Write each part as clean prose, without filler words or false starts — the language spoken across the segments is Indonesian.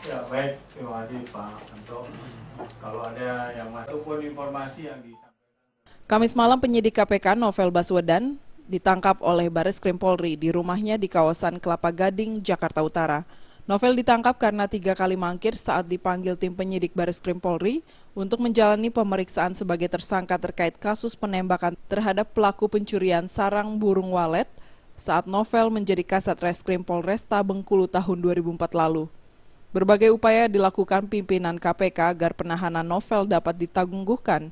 Ya baik, terima kasih Pak Anto. Kalau ada yang masuk pun informasi yang disampaikan. Kamis malam penyidik KPK Novel Baswedan ditangkap oleh Bareskrim Polri di rumahnya di kawasan Kelapa Gading, Jakarta Utara. Novel ditangkap karena 3 kali mangkir saat dipanggil tim penyidik Bareskrim Polri untuk menjalani pemeriksaan sebagai tersangka terkait kasus penembakan terhadap pelaku pencurian sarang burung walet saat Novel menjadi Kasat Reskrim Polresta Bengkulu tahun 2004 lalu. Berbagai upaya dilakukan pimpinan KPK agar penahanan Novel dapat ditangguhkan.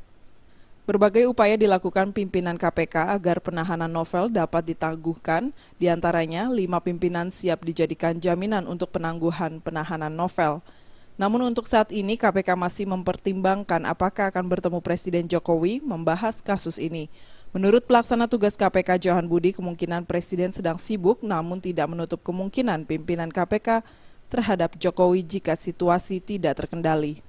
Berbagai upaya dilakukan pimpinan KPK agar penahanan Novel dapat ditangguhkan, diantaranya 5 pimpinan siap dijadikan jaminan untuk penangguhan penahanan Novel. Namun untuk saat ini KPK masih mempertimbangkan apakah akan bertemu Presiden Jokowi membahas kasus ini. Menurut pelaksana tugas KPK Johan Budi, kemungkinan Presiden sedang sibuk namun tidak menutup kemungkinan pimpinan KPK terhadap Jokowi jika situasi tidak terkendali.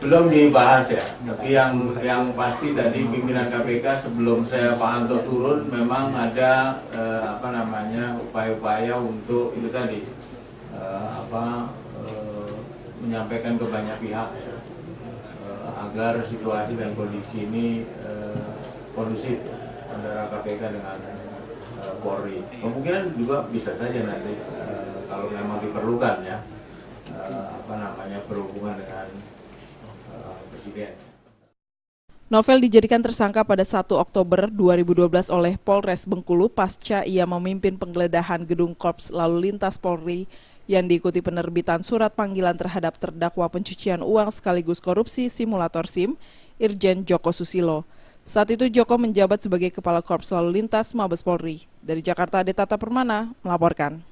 Belum dibahas ya, tapi yang pasti tadi pimpinan KPK sebelum saya Pak Anto turun memang ada upaya-upaya untuk itu tadi menyampaikan ke banyak pihak agar situasi dan kondisi ini kondusif antara KPK dengan Polri. Kemungkinan juga bisa saja nanti kalau memang diperlukan ya berhubungan dengan Presiden. Novel dijadikan tersangka pada 1 Oktober 2012 oleh Polres Bengkulu pasca ia memimpin penggeledahan gedung Korps Lalu Lintas Polri yang diikuti penerbitan surat panggilan terhadap terdakwa pencucian uang sekaligus korupsi simulator SIM, Irjen Joko Susilo. Saat itu Joko menjabat sebagai Kepala Korps Lalu Lintas Mabes Polri. Dari Jakarta, Aditata Permana melaporkan.